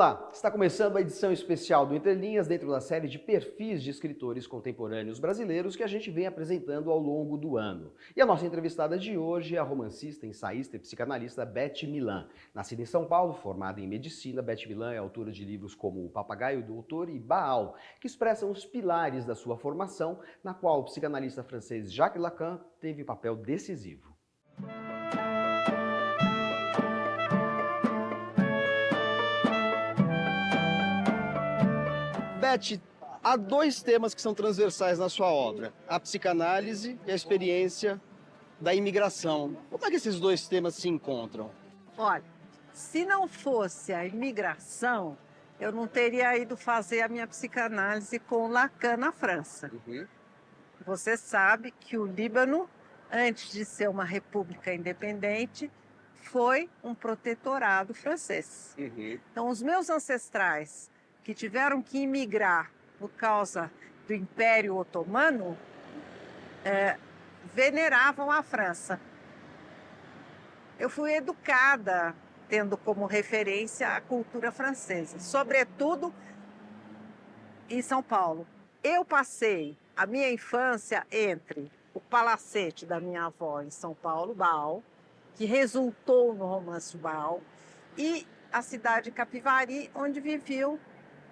Olá, está começando a edição especial do Entre Linhas dentro da série de perfis de escritores contemporâneos brasileiros que a gente vem apresentando ao longo do ano. E a nossa entrevistada de hoje é a romancista, ensaísta e psicanalista Beth Milan. Nascida em São Paulo, formada em medicina, Beth Milan é autora de livros como O Papagaio Doutor e Baal, que expressam os pilares da sua formação, na qual o psicanalista francês Jacques Lacan teve papel decisivo. Beth, há dois temas que são transversais na sua obra, a psicanálise e a experiência da imigração. Como é que esses dois temas se encontram? Olha, se não fosse a imigração, eu não teria ido fazer a minha psicanálise com Lacan na França. Você sabe que o Líbano, antes de ser uma república independente, foi um protetorado francês. Então, os meus ancestrais que tiveram que imigrar por causa do Império Otomano, veneravam a França. Eu fui educada tendo como referência a cultura francesa, sobretudo em São Paulo. Eu passei a minha infância entre o palacete da minha avó em São Paulo, Baal, que resultou no romance Baal, e a cidade de Capivari, onde viviam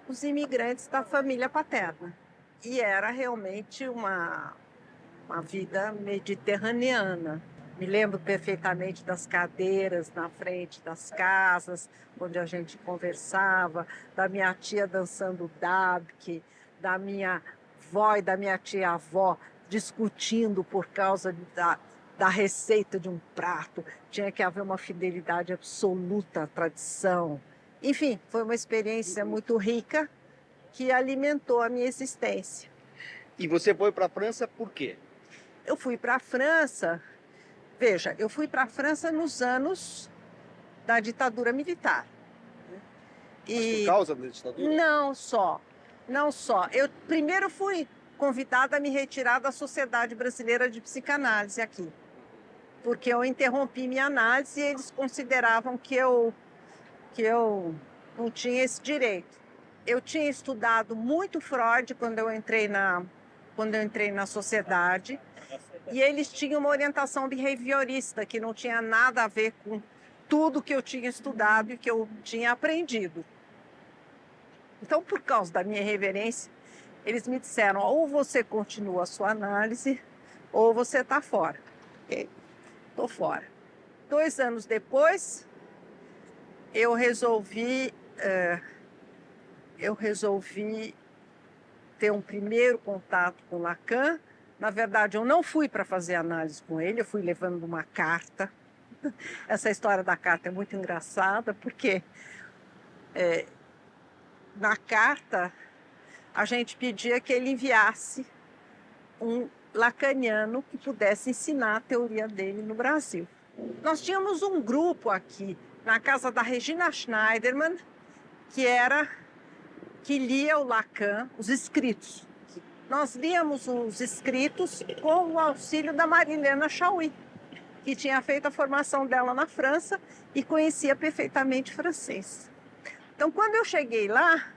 os imigrantes da família paterna. E era realmente uma vida mediterraneana. Me lembro perfeitamente das cadeiras na frente das casas, onde a gente conversava, da minha tia dançando dabke, da minha avó e da minha tia-avó discutindo por causa da receita de um prato. Tinha que haver uma fidelidade absoluta à tradição. Enfim, foi uma experiência muito rica que alimentou a minha existência. E você foi para a França por quê? Eu fui para a França, veja, eu fui para a França nos anos da ditadura militar. Mas por causa da ditadura? Não só. Eu primeiro fui convidada a me retirar da Sociedade Brasileira de Psicanálise aqui, porque eu interrompi minha análise e eles consideravam que eu não tinha esse direito. Eu tinha estudado muito Freud quando eu entrei na sociedade, e eles tinham uma orientação behaviorista que não tinha nada a ver com tudo que eu tinha estudado e que eu tinha aprendido. Então, por causa da minha reverência, eles me disseram: ou você continua a sua análise, ou você está fora. Ok? Estou fora. 2 anos depois, eu resolvi ter um primeiro contato com Lacan. Na verdade, eu não fui para fazer análise com ele, eu fui levando uma carta. Essa história da carta é muito engraçada, porque na carta a gente pedia que ele enviasse um lacaniano que pudesse ensinar a teoria dele no Brasil. Nós tínhamos um grupo aqui, na casa da Regina Schneiderman, que lia o Lacan, os escritos. Nós líamos os escritos com o auxílio da Marilena Chauí, que tinha feito a formação dela na França e conhecia perfeitamente francês. Então, quando eu cheguei lá,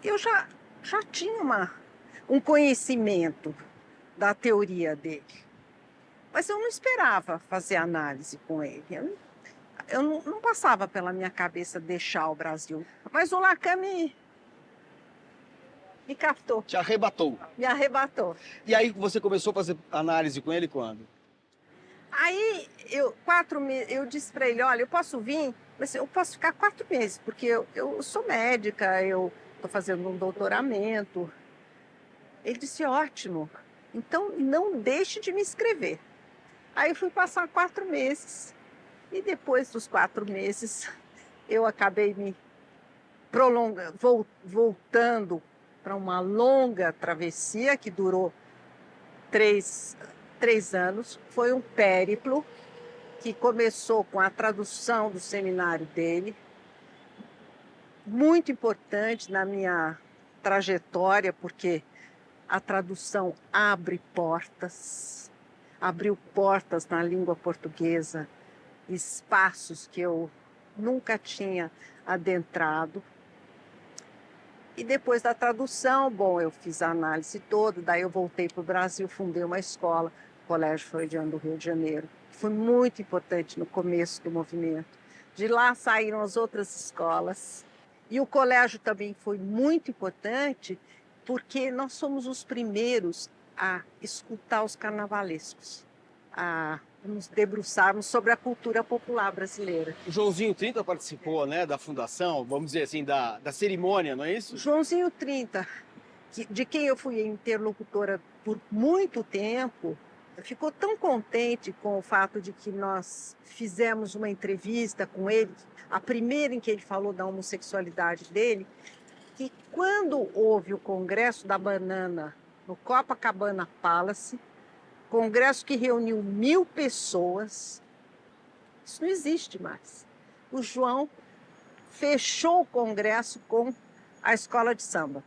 eu já tinha um conhecimento da teoria dele. Mas eu não esperava fazer análise com ele. Eu não passava pela minha cabeça deixar o Brasil. Mas o Lacan me captou. Te arrebatou. Me arrebatou. E aí você começou a fazer análise com ele quando? Aí, 4 meses, eu disse para ele: olha, eu posso vir, mas eu posso ficar 4 meses, porque eu sou médica, eu estou fazendo um doutoramento. Ele disse: ótimo, então não deixe de me escrever. Aí eu fui passar 4 meses, e depois dos 4 meses, eu acabei me voltando para uma longa travessia que durou 3 anos. Foi um périplo que começou com a tradução do seminário dele, muito importante na minha trajetória, porque a tradução abriu portas na língua portuguesa, espaços que eu nunca tinha adentrado. E depois da tradução, bom, eu fiz a análise toda, daí eu voltei para o Brasil, fundei uma escola, o Colégio Freudiano do Rio de Janeiro. Foi muito importante no começo do movimento. De lá saíram as outras escolas. E o colégio também foi muito importante, porque nós somos os primeiros a escutar os carnavalescos, a nos debruçarmos sobre a cultura popular brasileira. O Joãozinho 30 participou, né, da fundação, vamos dizer assim, da cerimônia, não é isso? Joãozinho 30, de quem eu fui interlocutora por muito tempo, ficou tão contente com o fato de que nós fizemos uma entrevista com ele, a primeira em que ele falou da homossexualidade dele, que quando houve o Congresso da Banana no Copacabana Palace, congresso que reuniu 1000 pessoas, isso não existe mais. O João fechou o congresso com a escola de samba.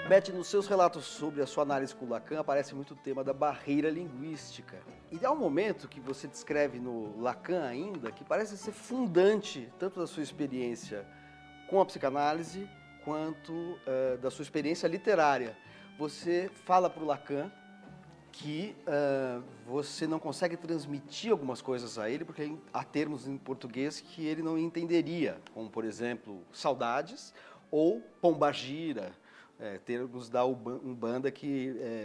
Beth, nos seus relatos sobre a sua análise com Lacan, aparece muito o tema da barreira linguística. E há um momento que você descreve no Lacan ainda, que parece ser fundante tanto da sua experiência com a psicanálise, quanto da sua experiência literária. Você fala para o Lacan que você não consegue transmitir algumas coisas a ele, porque há termos em português que ele não entenderia, como, por exemplo, saudades ou pombagira, termos da Umbanda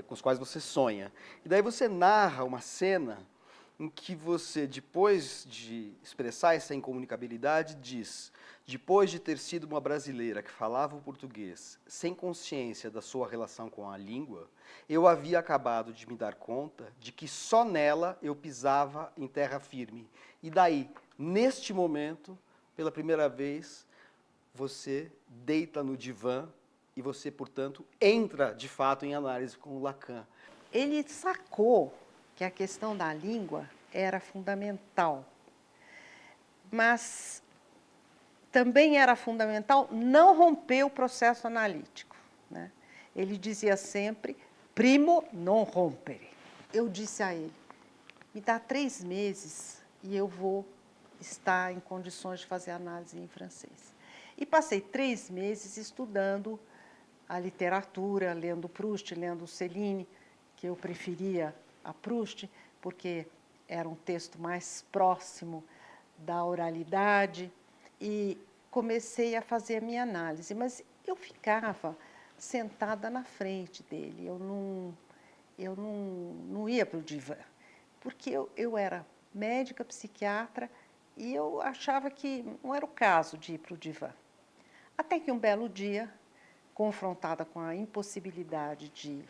com os quais você sonha. E daí você narra uma cena em que você, depois de expressar essa incomunicabilidade, diz: depois de ter sido uma brasileira que falava o português sem consciência da sua relação com a língua, eu havia acabado de me dar conta de que só nela eu pisava em terra firme. E daí, neste momento, pela primeira vez, você deita no divã e você, portanto, entra de fato em análise com o Lacan. Ele sacou que a questão da língua era fundamental, mas também era fundamental não romper o processo analítico, né? Ele dizia sempre, primo non rompere. Eu disse a ele, me dá 3 meses e eu vou estar em condições de fazer análise em francês. E passei 3 meses estudando a literatura, lendo Proust, lendo Céline, que eu preferia a Proust, porque era um texto mais próximo da oralidade, e comecei a fazer a minha análise. Mas eu ficava sentada na frente dele, eu não ia para o divã, porque eu era médica, psiquiatra, e eu achava que não era o caso de ir para o divã. Até que um belo dia, confrontada com a impossibilidade de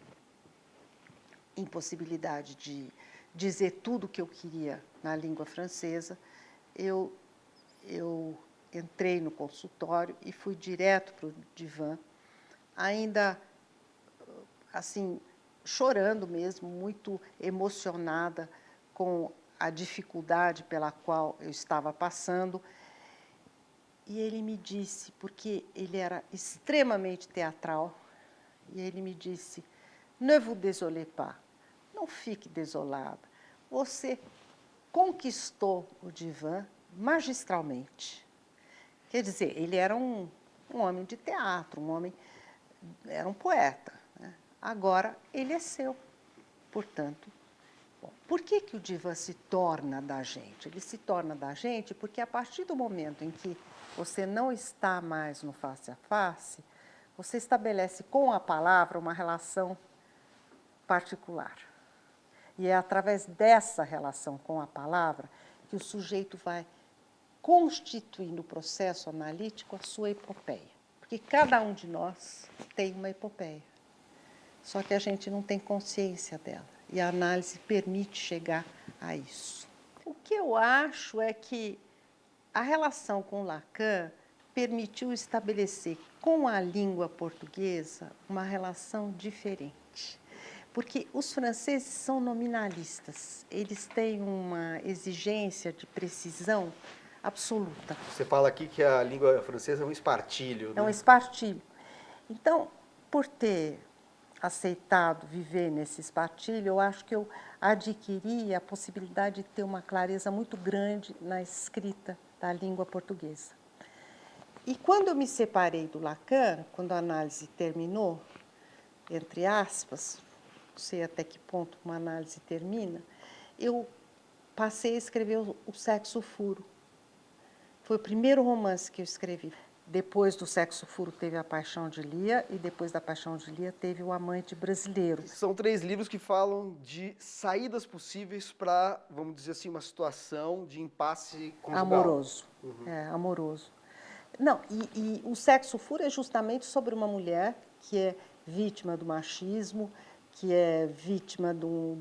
dizer tudo o que eu queria na língua francesa, eu entrei no consultório e fui direto para o divã, ainda assim, chorando mesmo, muito emocionada com a dificuldade pela qual eu estava passando. E ele me disse, porque ele era extremamente teatral, e ele me disse, ne vous désolez pas, não fique desolada, você conquistou o divã magistralmente. Quer dizer, ele era um homem de teatro, era um poeta, né? Agora, ele é seu, portanto. Bom, por que o divã se torna da gente? Ele se torna da gente porque a partir do momento em que você não está mais no face a face, você estabelece com a palavra uma relação particular. E é através dessa relação com a palavra que o sujeito vai constituindo o processo analítico a sua epopeia. Porque cada um de nós tem uma epopeia. Só que a gente não tem consciência dela. E a análise permite chegar a isso. O que eu acho é que a relação com Lacan permitiu estabelecer com a língua portuguesa uma relação diferente. Porque os franceses são nominalistas, eles têm uma exigência de precisão absoluta. Você fala aqui que a língua francesa é um espartilho, né? É um espartilho. Então, por ter aceitado viver nesse espartilho, eu acho que eu adquiri a possibilidade de ter uma clareza muito grande na escrita da língua portuguesa. E quando eu me separei do Lacan, quando a análise terminou, entre aspas, não sei até que ponto uma análise termina, eu passei a escrever o Sexo Furo. Foi o primeiro romance que eu escrevi. Depois do Sexo Furo teve A Paixão de Lia e depois da Paixão de Lia teve O Amante Brasileiro. São 3 livros que falam de saídas possíveis para, vamos dizer assim, uma situação de impasse conjugal. Amoroso. Amoroso. Não, e o Sexo Furo é justamente sobre uma mulher que é vítima do machismo, que é vítima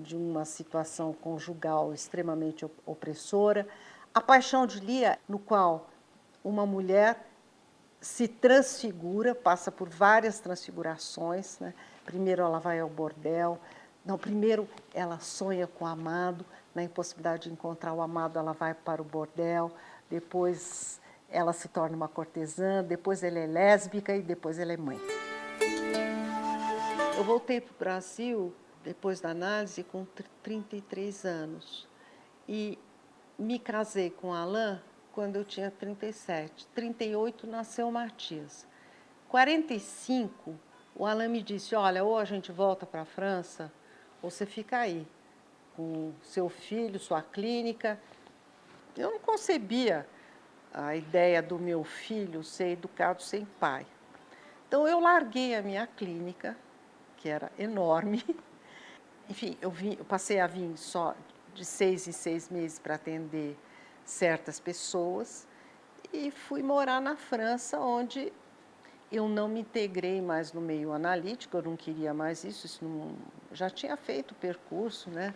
de uma situação conjugal extremamente opressora. A Paixão de Lia, no qual uma mulher se transfigura, passa por várias transfigurações, né? Primeiro ela vai ao bordel, não, primeiro ela sonha com o amado, na impossibilidade de encontrar o amado, ela vai para o bordel, depois ela se torna uma cortesã, depois ela é lésbica e depois ela é mãe. Eu voltei para o Brasil, depois da análise, com 33 anos. E me casei com Alain quando eu tinha 37. 38 nasceu o Matias. 45, o Alain me disse, olha, ou a gente volta para a França, ou você fica aí, com seu filho, sua clínica. Eu não concebia a ideia do meu filho ser educado sem pai. Então, eu larguei a minha clínica, que era enorme. Enfim, eu passei a vir só de 6 em 6 meses para atender certas pessoas e fui morar na França, onde eu não me integrei mais no meio analítico, eu não queria mais isso não, já tinha feito o percurso, né?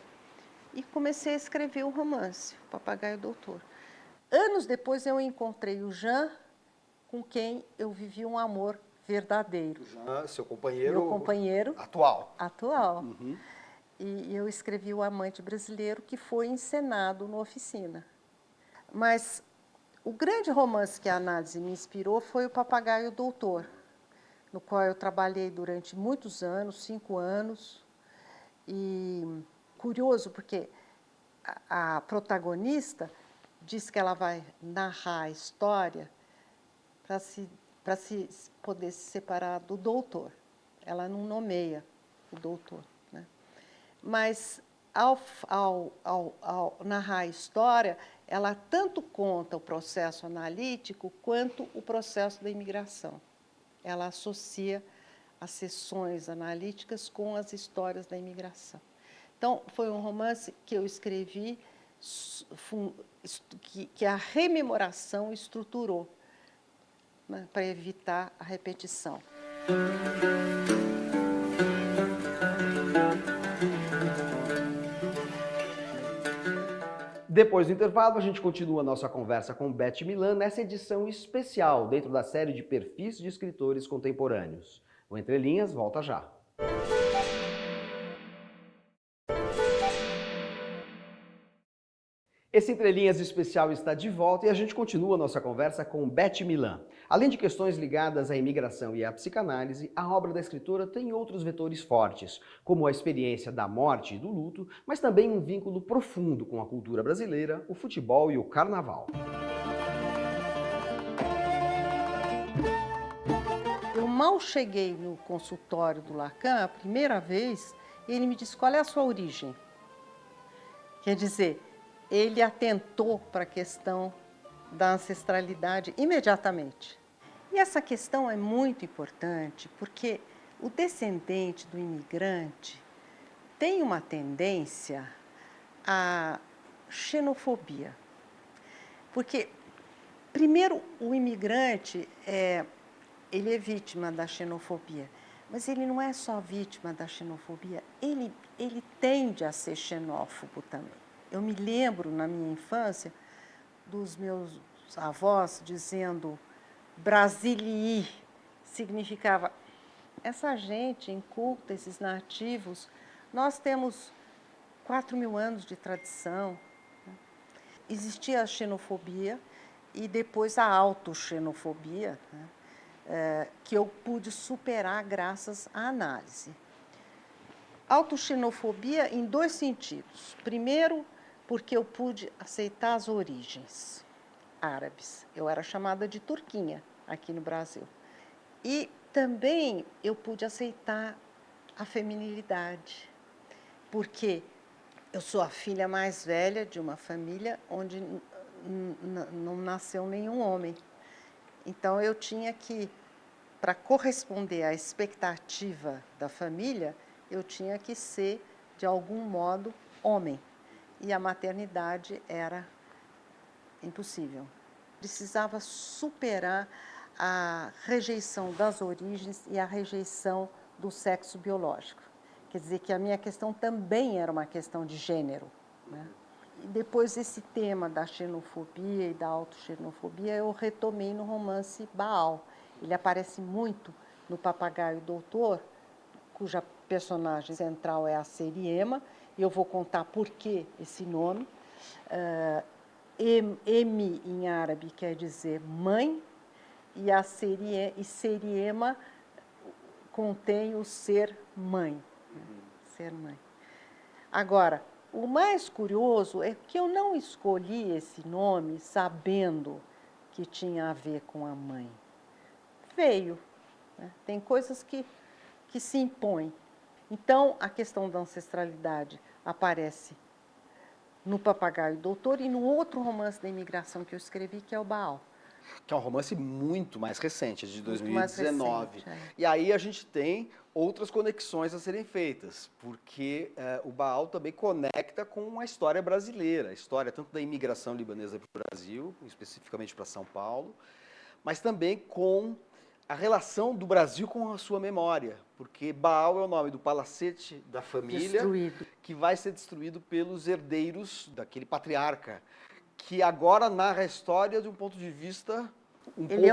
E comecei a escrever o romance, O Papagaio Doutor. Anos depois eu encontrei o Jean, com quem eu vivi um amor verdadeiro. Jean, seu companheiro, meu companheiro atual. Uhum. E eu escrevi O Amante Brasileiro, que foi encenado no Oficina. Mas o grande romance que a análise me inspirou foi O Papagaio Doutor, no qual eu trabalhei durante muitos anos, 5 anos. E curioso, porque a protagonista diz que ela vai narrar a história para se poder se separar do doutor. Ela não nomeia o doutor, né? Mas, ao narrar a história, ela tanto conta o processo analítico quanto o processo da imigração. Ela associa as sessões analíticas com as histórias da imigração. Então, foi um romance que eu escrevi que a rememoração estruturou, né, para evitar a repetição. Depois do intervalo, a gente continua a nossa conversa com Beth Milan nessa edição especial dentro da série de perfis de escritores contemporâneos. O Entre Linhas volta já. Esse Entre Linhas especial está de volta e a gente continua a nossa conversa com Beth Milan. Além de questões ligadas à imigração e à psicanálise, a obra da escritora tem outros vetores fortes, como a experiência da morte e do luto, mas também um vínculo profundo com a cultura brasileira, o futebol e o carnaval. Eu mal cheguei no consultório do Lacan, a primeira vez, ele me disse, qual é a sua origem? Quer dizer, ele atentou para a questão da ancestralidade imediatamente. E essa questão é muito importante porque o descendente do imigrante tem uma tendência à xenofobia. Porque, primeiro, o imigrante ele é vítima da xenofobia, mas ele não é só vítima da xenofobia, ele tende a ser xenófobo também. Eu me lembro, na minha infância, dos meus avós dizendo Brasilii, significava essa gente inculta, esses nativos, nós temos 4.000 anos de tradição. Existia a xenofobia e depois a autoxenofobia, né, que eu pude superar graças à análise. Autoxenofobia em 2 sentidos. Primeiro, porque eu pude aceitar as origens árabes. Eu era chamada de turquinha aqui no Brasil. E também eu pude aceitar a feminilidade, porque eu sou a filha mais velha de uma família onde não nasceu nenhum homem. Então eu tinha que, para corresponder à expectativa da família, eu tinha que ser, de algum modo, homem. E a maternidade era impossível. Precisava superar a rejeição das origens e a rejeição do sexo biológico. Quer dizer que a minha questão também era uma questão de gênero, né? E depois esse tema da xenofobia e da autoxenofobia eu retomei no romance Baal. Ele aparece muito no Papagaio Doutor, cuja personagem central é a Seriema, e eu vou contar por que esse nome. Emi, em árabe, quer dizer mãe, e a Seriema contém o ser mãe. Ser mãe. Agora, o mais curioso é que eu não escolhi esse nome sabendo que tinha a ver com a mãe. Veio, né? Tem coisas que se impõem. Então, a questão da ancestralidade aparece no Papagaio Doutor e no outro romance da imigração que eu escrevi, que é o Baal. Que é um romance muito mais recente, de Muito mais 2019. recente, é. E aí a gente tem outras conexões a serem feitas, porque o Baal também conecta com a história brasileira, a história tanto da imigração libanesa para o Brasil, especificamente para São Paulo, mas também com a relação do Brasil com a sua memória, porque Baal é o nome do palacete da família Destruído. que vai ser destruído pelos herdeiros daquele patriarca, que agora narra a história de um ponto de vista Ele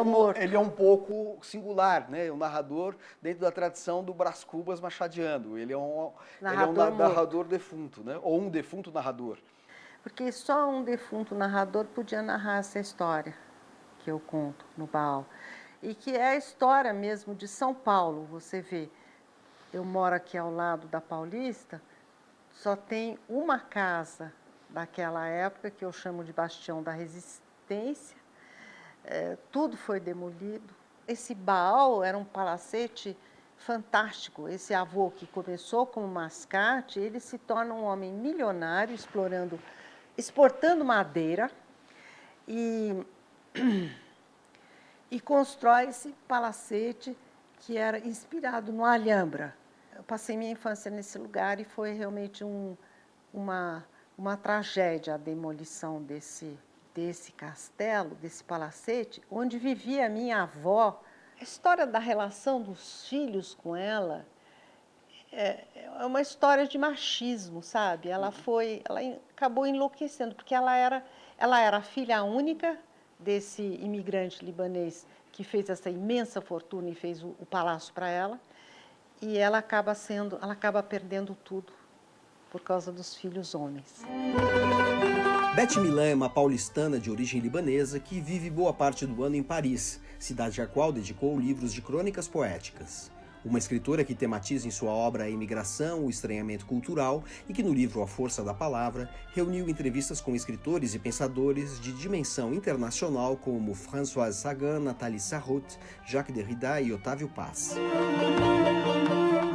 é um pouco singular, né? O narrador dentro da tradição do Brás Cubas machadiano. Ele é um narrador defunto, né? Ou um defunto narrador. Porque só um defunto narrador podia narrar essa história que eu conto no Baal. E que é a história mesmo de São Paulo. Você vê, eu moro aqui ao lado da Paulista, só tem uma casa daquela época, que eu chamo de Bastião da Resistência. Tudo foi demolido. Esse Baal era um palacete fantástico. Esse avô que começou como mascate, ele se torna um homem milionário, exportando madeira e constrói esse palacete que era inspirado no Alhambra. Eu passei minha infância nesse lugar e foi realmente uma tragédia a demolição desse castelo, desse palacete, onde vivia a minha avó. A história da relação dos filhos com ela é uma história de machismo, sabe? Ela acabou enlouquecendo, porque ela era filha única desse imigrante libanês que fez essa imensa fortuna e fez o palácio para ela, e ela acaba perdendo tudo por causa dos filhos homens. Beth Milan é uma paulistana de origem libanesa que vive boa parte do ano em Paris, cidade à qual dedicou livros de crônicas poéticas. Uma escritora que tematiza em sua obra a imigração, o estranhamento cultural e que no livro A Força da Palavra reuniu entrevistas com escritores e pensadores de dimensão internacional como François Sagan, Nathalie Sarraute, Jacques Derrida e Otávio Paz.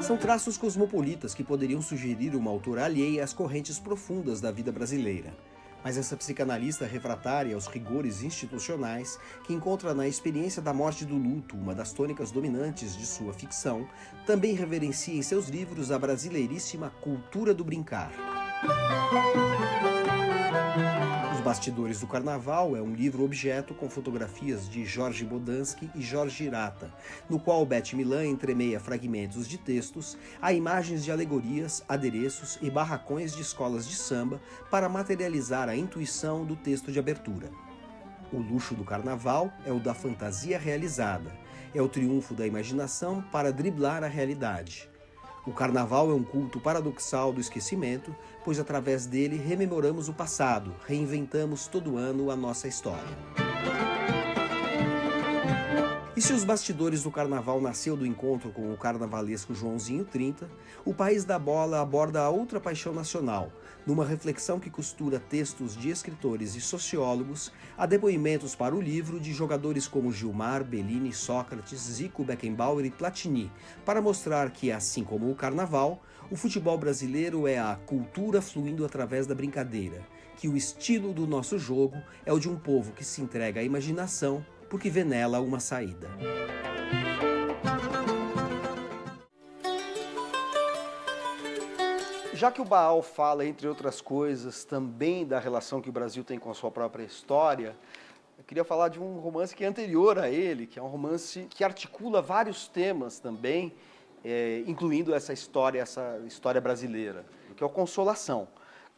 São traços cosmopolitas que poderiam sugerir uma autora alheia às correntes profundas da vida brasileira. Mas essa psicanalista refratária aos rigores institucionais, que encontra na experiência da morte do luto uma das tônicas dominantes de sua ficção, também reverencia em seus livros a brasileiríssima cultura do brincar. Os Bastidores do Carnaval é um livro-objeto com fotografias de Jorge Bodansky e Jorge Hirata, no qual Beth Milan entremeia fragmentos de textos a imagens de alegorias, adereços e barracões de escolas de samba para materializar a intuição do texto de abertura. O luxo do carnaval é o da fantasia realizada, é o triunfo da imaginação para driblar a realidade. O carnaval é um culto paradoxal do esquecimento, pois através dele rememoramos o passado, reinventamos todo ano a nossa história. E se os bastidores do carnaval nasceu do encontro com o carnavalesco Joãozinho 30, o País da Bola aborda a outra paixão nacional, numa reflexão que costura textos de escritores e sociólogos a depoimentos para o livro de jogadores como Gilmar, Bellini, Sócrates, Zico, Beckenbauer e Platini, para mostrar que, assim como o carnaval, o futebol brasileiro é a cultura fluindo através da brincadeira, que o estilo do nosso jogo é o de um povo que se entrega à imaginação porque vê nela uma saída. Já que o Baal fala, entre outras coisas, também da relação que o Brasil tem com a sua própria história, eu queria falar de um romance que é anterior a ele, que é um romance que articula vários temas também, incluindo essa história brasileira, que é o Consolação,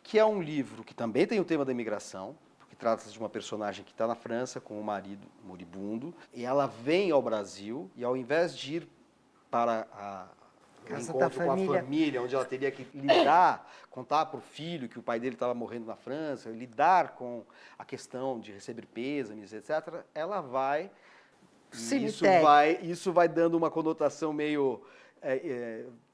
que é um livro que também tem o tema da imigração, porque trata-se de uma personagem que está na França com o marido moribundo, e ela vem ao Brasil, e ao invés de ir para o encontro com a família, onde ela teria que lidar, contar para o filho que o pai dele estava morrendo na França, lidar com a questão de receber pêsames, etc., ela vai... Isso vai dando uma conotação meio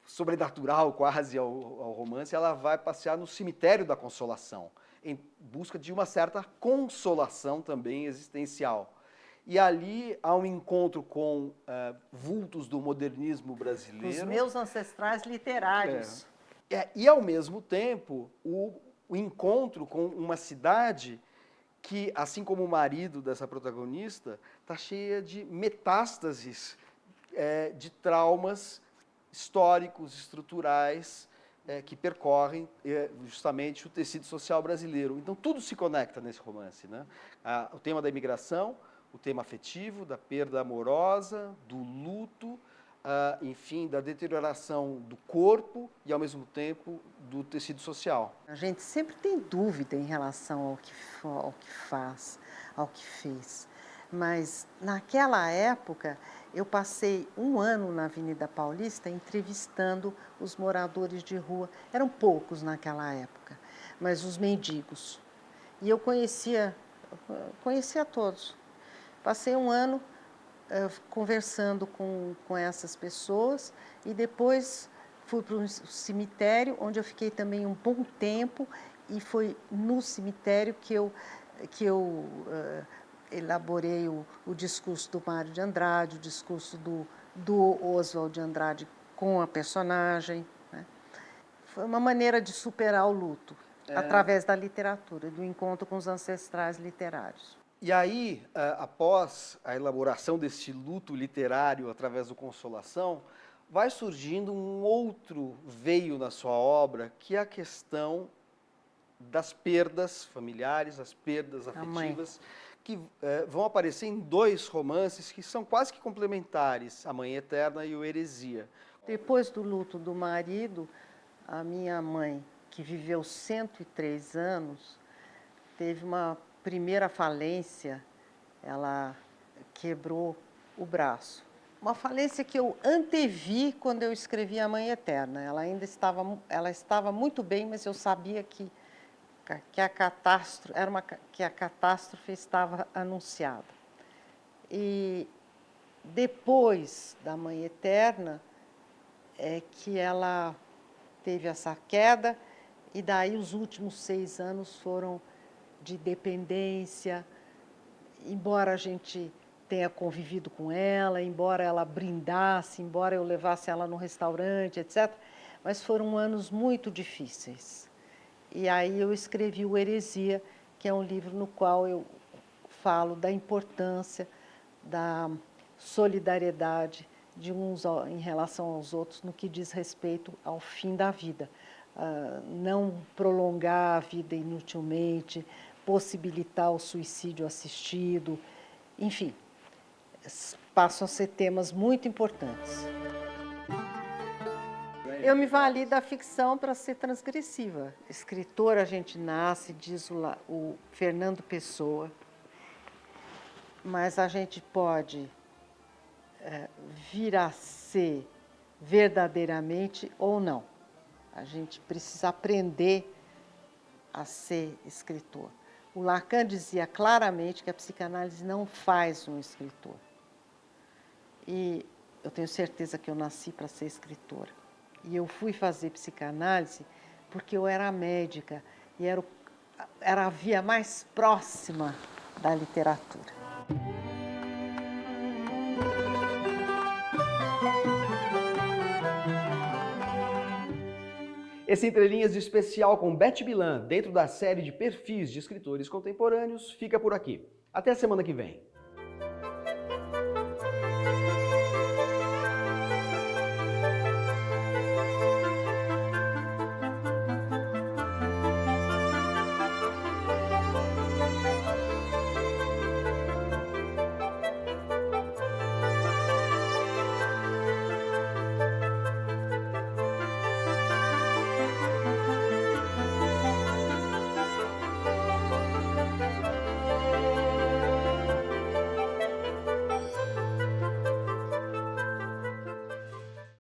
sobrenatural quase ao romance. Ela vai passear no cemitério da Consolação, em busca de uma certa consolação também existencial. E ali há um encontro com vultos do modernismo brasileiro. Os meus ancestrais literários. E, ao mesmo tempo, o encontro com uma cidade que, assim como o marido dessa protagonista, está cheia de metástases de traumas históricos, estruturais, que percorrem justamente o tecido social brasileiro. Então, tudo se conecta nesse romance, né? O tema da imigração, o tema afetivo, da perda amorosa, do luto, enfim, da deterioração do corpo e, ao mesmo tempo, do tecido social. A gente sempre tem dúvida em relação ao que faz, ao que fez. Mas, naquela época, eu passei um ano na Avenida Paulista entrevistando os moradores de rua. Eram poucos naquela época, mas os mendigos. E eu conhecia todos. Passei um ano conversando com essas pessoas e depois fui para um cemitério, onde eu fiquei também um bom tempo, e foi no cemitério que eu elaborei o discurso do Mário de Andrade, o discurso do Oswald de Andrade com a personagem, né? Foi uma maneira de superar o luto, através da literatura, do encontro com os ancestrais literários. E aí, após a elaboração desse luto literário através do Consolação, vai surgindo um outro veio na sua obra, que é a questão das perdas familiares, as perdas afetivas, que vão aparecer em dois romances que são quase que complementares, A Mãe Eterna e o Heresia. Depois do luto do marido, a minha mãe, que viveu 103 anos, teve uma primeira falência, ela quebrou o braço. Uma falência que eu antevi quando eu escrevi A Mãe Eterna. Ela estava muito bem, mas eu sabia que a catástrofe estava anunciada. E depois da Mãe Eterna é que ela teve essa queda, e daí os últimos 6 anos foram de dependência, embora a gente tenha convivido com ela, embora ela brindasse, embora eu levasse ela no restaurante, etc., mas foram anos muito difíceis. E aí eu escrevi o Heresia, que é um livro no qual eu falo da importância da solidariedade de uns em relação aos outros no que diz respeito ao fim da vida. Não prolongar a vida inutilmente, possibilitar o suicídio assistido, enfim, passam a ser temas muito importantes. Eu me vali da ficção para ser transgressiva. Escritor a gente nasce, diz o Fernando Pessoa, mas a gente pode vir a ser verdadeiramente ou não. A gente precisa aprender a ser escritor. O Lacan dizia claramente que a psicanálise não faz um escritor. E eu tenho certeza que eu nasci para ser escritora. E eu fui fazer psicanálise porque eu era médica e era a via mais próxima da literatura. Esse Entre Linhas especial com Beth Bilan, dentro da série de perfis de escritores contemporâneos, fica por aqui. Até a semana que vem.